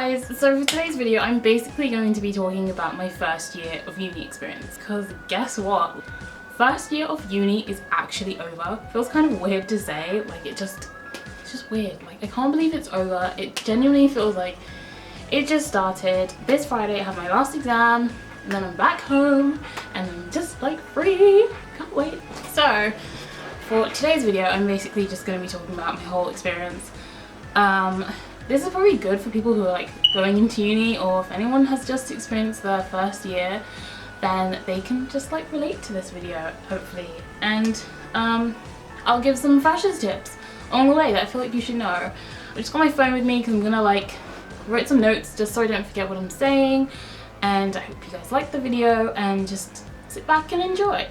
guys, so for today's video I'm basically going to be talking about my first year of uni experience, because guess what? First year of uni is actually over. Feels kind of weird to say, like it's just weird. Like I can't believe it's over. It genuinely feels like it just started. This Friday I have my last exam and then I'm back home and I'm just like free. Can't wait. So for today's video I'm basically just going to be talking about my whole experience. This is probably good for people who are like going into uni, or if anyone has just experienced their first year, then they can just like relate to this video, hopefully. And I'll give some freshers tips along the way that I feel like you should know. I just got my phone with me because I'm gonna like write some notes just so I don't forget what I'm saying, and I hope you guys like the video and just sit back and enjoy.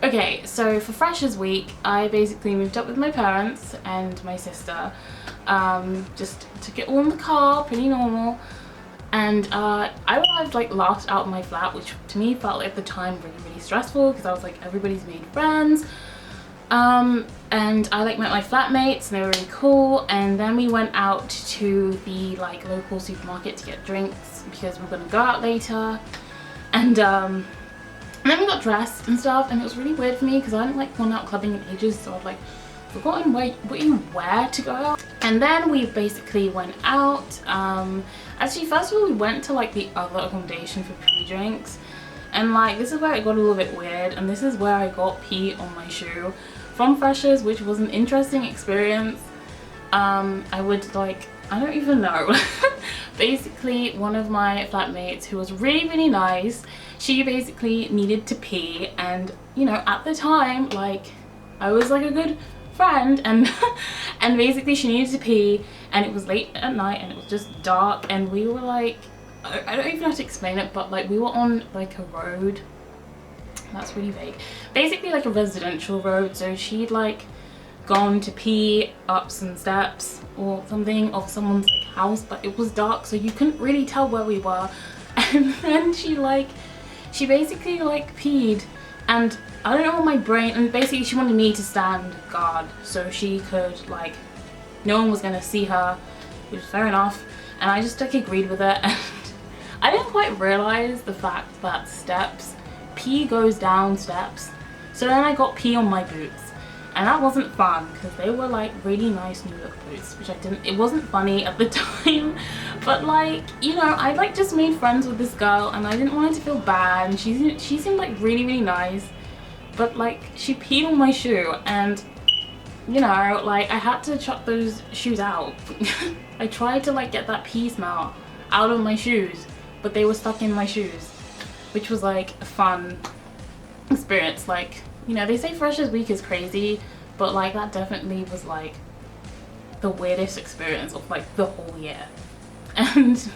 Okay, so for Freshers Week I basically moved up with my parents and my sister. Just took it all in the car, pretty normal, and I arrived like last out of my flat, which to me felt like at the time really stressful because I was like, everybody's made friends, and I like met my flatmates and they were really cool. And then we went out to the like local supermarket to get drinks because we were gonna go out later, and then we got dressed and stuff, and it was really weird for me because I hadn't like gone out clubbing in ages, so I'd like forgotten what you wear to go out. And then we basically went out. Actually, first of all we went to like the other accommodation for pre-drinks, and like this is where it got a little bit weird, and this is where I got pee on my shoe from Freshers, which was an interesting experience. I would like, I don't even know. Basically one of my flatmates, who was really nice, she basically needed to pee, and you know, at the time like I was like a good friend, and and basically she needed to pee, and it was late at night and it was just dark, and we were like, I don't even know how to explain it, but like we were on like a road, that's really vague, basically like a residential road. So she'd like gone to pee up some steps or something of someone's like house, but it was dark so you couldn't really tell where we were. And then she basically like peed, and I don't know what my brain, and basically she wanted me to stand guard so she could like, no one was gonna see her, which is fair enough, and I just like agreed with it. And I didn't quite realize the fact that pee goes down steps, so then I got pee on my boots, and that wasn't fun because they were like really nice New York boots, which it wasn't funny at the time, but like, you know, I like just made friends with this girl and I didn't want her to feel bad, and she seemed like really nice, but like she peed on my shoe, and you know, like I had to chuck those shoes out. I tried to like get that pee smell out of my shoes, but they were stuck in my shoes, which was like a fun experience. Like, you know, they say Freshers Week is crazy, but like that definitely was like the weirdest experience of like the whole year. And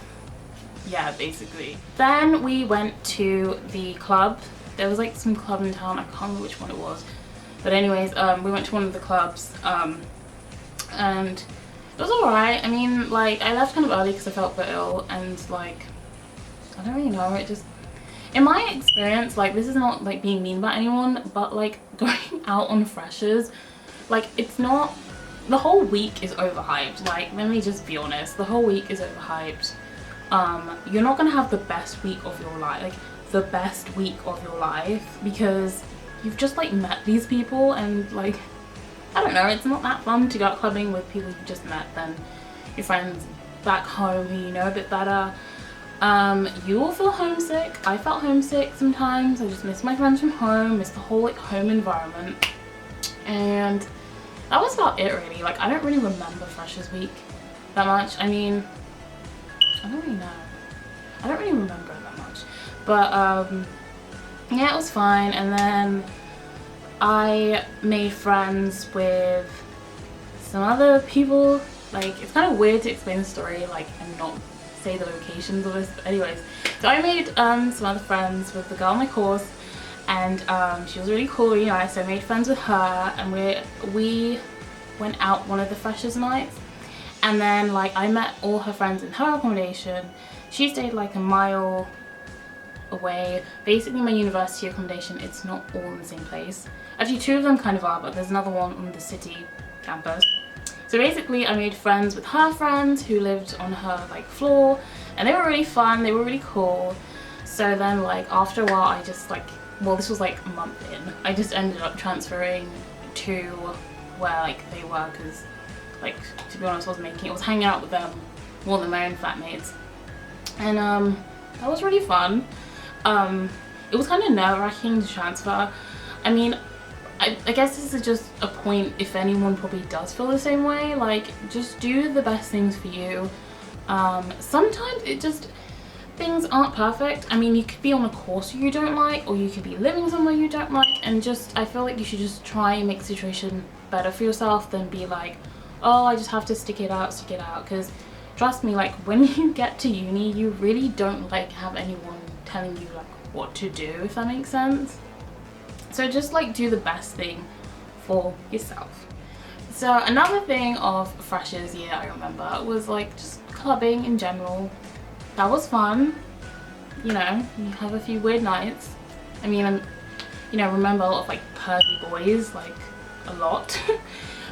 yeah, basically. Then we went to the club. There was like some club in town, I can't remember which one it was, but anyways, we went to one of the clubs, and it was alright. I mean, like I left kind of early because I felt a bit ill, and like I don't really know, it just, in my experience, like this is not like being mean about anyone, but like going out on Freshers, like it's not, the whole week is overhyped. Like let me just be honest, the whole week is overhyped. You're not gonna have the best week of your life, like the best week of your life, because you've just like met these people, and like I don't know, it's not that fun to go out clubbing with people you just met than your friends back home who you know a bit better. You will feel homesick. I felt homesick sometimes. I just miss my friends from home, miss the whole like home environment, and that was about it really. Like I don't really remember Freshers Week that much. I mean, I don't really know. I don't really remember it that much. But yeah, it was fine. And then I made friends with some other people. Like it's kind of weird to explain the story like and not say the locations of this, but anyways, so I made some other friends with the girl on my course, and she was really cool, really nice. So I made friends with her, and we went out one of the Freshers nights, and then like I met all her friends in her accommodation. She stayed like a mile away. Basically my university accommodation, it's not all in the same place. Actually two of them kind of are, but there's another one on the city campus. So basically I made friends with her friends who lived on her like floor, and they were really fun, they were really cool. So then like after a while I just like, well, this was like a month in, I just ended up transferring to where like they were, because like, to be honest, I was hanging out with them more than my own flatmates. And that was really fun. It was kind of nerve-wracking to transfer. I mean, I guess this is just a point if anyone probably does feel the same way. Like, just do the best things for you. Sometimes it just, things aren't perfect. I mean, you could be on a course you don't like, or you could be living somewhere you don't like, and just, I feel like you should just try and make the situation better for yourself than be like, oh, I just have to stick it out, because trust me, like when you get to uni, you really don't like have anyone telling you like what to do, if that makes sense. So just like do the best thing for yourself. So another thing of freshers year I remember was like just clubbing in general. That was fun. You know, you have a few weird nights. I mean, you know, remember a lot of like pervy boys, like a lot.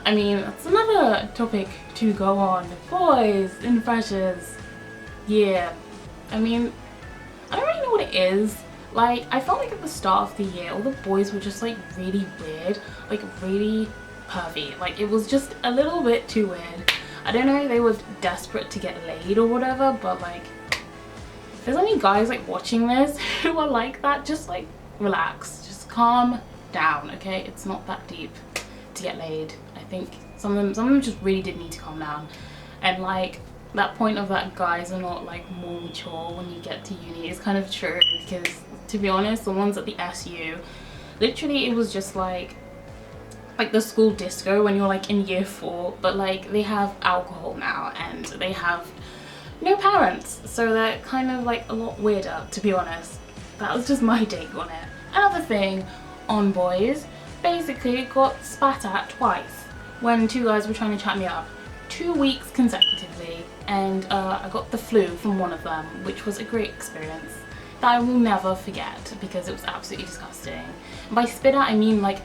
I mean, that's another topic to go on. Boys in freshers. Yeah. I mean, I don't really know what it is. Like, I felt like at the start of the year, all the boys were just like really weird, like really pervy. Like, it was just a little bit too weird. I don't know if they were desperate to get laid or whatever, but like, if there's any guys like watching this who are like that, just like relax, just calm down, okay? It's not that deep to get laid. I think some of them just really did need to calm down. And like that point of that guys are not like more mature when you get to uni is kind of true, because to be honest, the ones at the SU, literally it was just like the school disco when you're like in year 4, but like they have alcohol now and they have no parents, so they're kind of like a lot weirder, to be honest. That was just my take on it. Another thing on boys, basically got spat at twice when 2 guys were trying to chat me up 2 weeks consecutively, and I got the flu from one of them, which was a great experience that I will never forget because it was absolutely disgusting. And by spit at I mean like,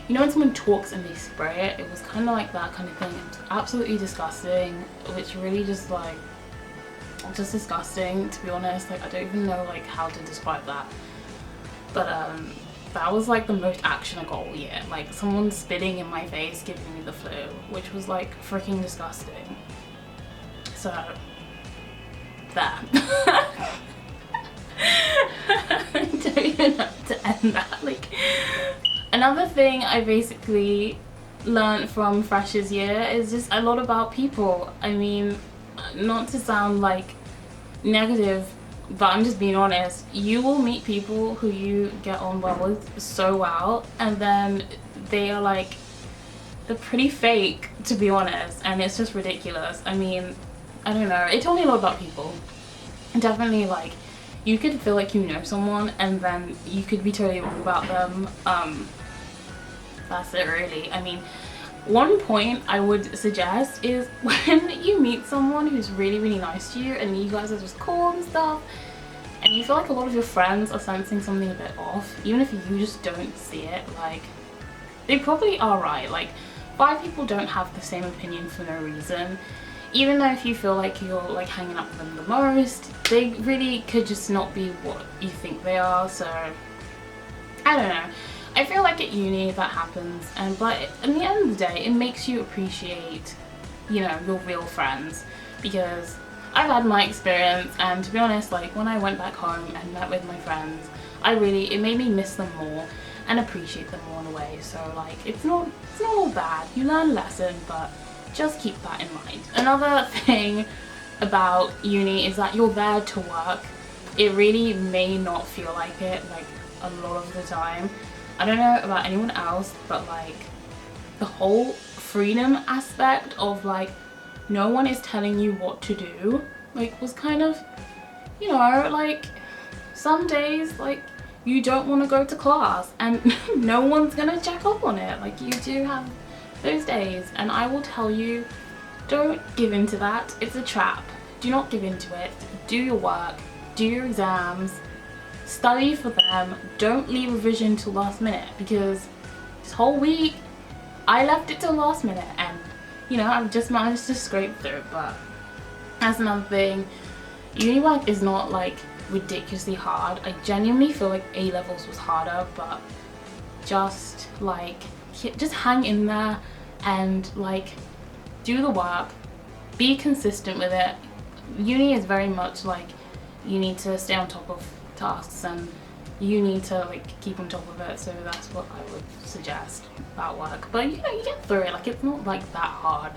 you know when someone talks and they spray it? It was kind of like that kind of thing. It was absolutely disgusting, which really just like, just disgusting, to be honest. Like I don't even know like how to describe that. But that was like the most action I got all year. Like someone spitting in my face giving me the flu, which was like freaking disgusting. So, that. I don't even know how to end that. Like, another thing I basically learned from freshers year is just a lot about people. I mean, not to sound like negative, but I'm just being honest. You will meet people who you get on well with so well, and then they are like, they're pretty fake, to be honest, and it's just ridiculous. I mean, I don't know, it told me a lot about people. Definitely, like, you could feel like you know someone and then you could be totally wrong about them. That's it really. I mean, one point I would suggest is when you meet someone who's really, really nice to you and you guys are just cool and stuff, and you feel like a lot of your friends are sensing something a bit off, even if you just don't see it, like, they probably are right. Like, 5 people don't have the same opinion for no reason. Even though if you feel like you're like hanging out with them the most, they really could just not be what you think they are. So I don't know, I feel like at uni that happens, and but in the end of the day it makes you appreciate, you know, your real friends, because I've had my experience, and to be honest, like when I went back home and met with my friends, it made me miss them more and appreciate them more in a way. So like it's not all bad, you learn a lesson, but just keep that in mind. Another thing about uni is that you're there to work. It really may not feel like it, like a lot of the time. I don't know about anyone else, but like the whole freedom aspect of like no one is telling you what to do, like was kind of, you know, like some days like you don't want to go to class and no one's gonna check up on it. Like you do have those days, and I will tell you, don't give into that. It's a trap. Do not give into it. Do your work, do your exams, study for them. Don't leave revision till last minute, because this whole week I left it till last minute, and you know, I've just managed to scrape through. But that's another thing. Uni work is not like ridiculously hard. I genuinely feel like A-levels was harder, but just like just hang in there and like do the work, be consistent with it. Uni is very much like you need to stay on top of tasks and you need to like keep on top of it, so that's what I would suggest about work. But you know, you get through it. Like, it's not like that hard.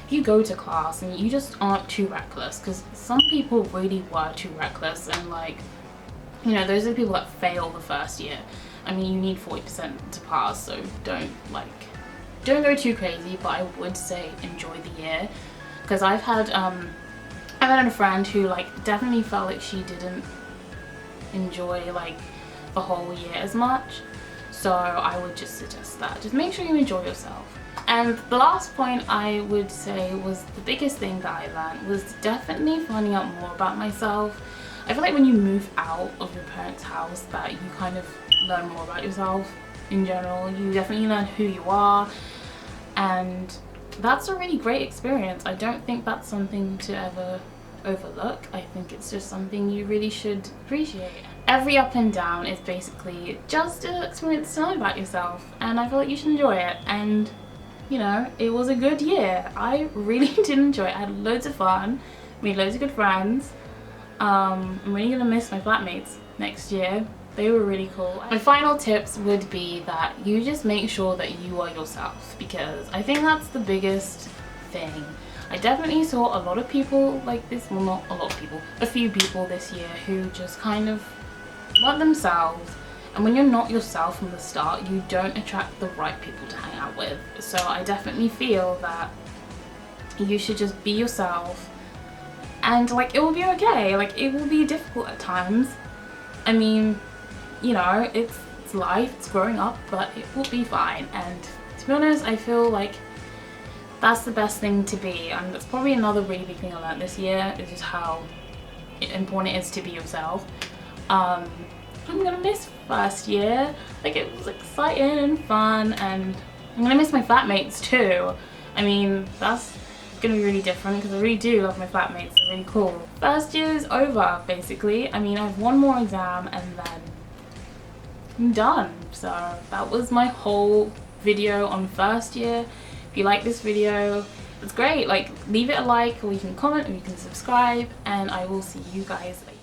If you go to class and you just aren't too reckless, because some people really were too reckless, and like, you know, those are the people that fail the first year. I mean, you need 40% to pass, so don't go too crazy, but I would say enjoy the year. Because I've had a friend who like definitely felt like she didn't enjoy like the whole year as much, so I would just suggest that just make sure you enjoy yourself. And the last point I would say was the biggest thing that I learned was definitely finding out more about myself. I feel like when you move out of your parents' house that you kind of learn more about yourself in general. You definitely learn who you are, and that's a really great experience. I don't think that's something to ever overlook. I think it's just something you really should appreciate. Every up and down is basically just an experience to know about yourself, and I feel like you should enjoy it. And you know, it was a good year. I really did enjoy it. I had loads of fun, made loads of good friends. I'm really gonna miss my flatmates next year. They were really cool. My final tips would be that you just make sure that you are yourself, because I think that's the biggest thing. I definitely saw a lot of people like this, well, not a lot of people, a few people this year who just kind of weren't themselves, and when you're not yourself from the start, you don't attract the right people to hang out with. So I definitely feel that you should just be yourself, and like it will be okay. Like, it will be difficult at times. I mean, you know, it's life, it's growing up, but it will be fine. And to be honest, I feel like that's the best thing to be, and that's probably another really big thing I learned this year, is just how important it is to be yourself. I'm gonna miss first year. Like, it was exciting and fun, and I'm gonna miss my flatmates too. I mean, that's gonna be really different because I really do love my flatmates. They're really cool. First year is over basically. I mean, I have one more exam and then I'm done. So that was my whole video on first year. If you like this video, it's great. Like, leave it a like, or you can comment, or you can subscribe, and I will see you guys later.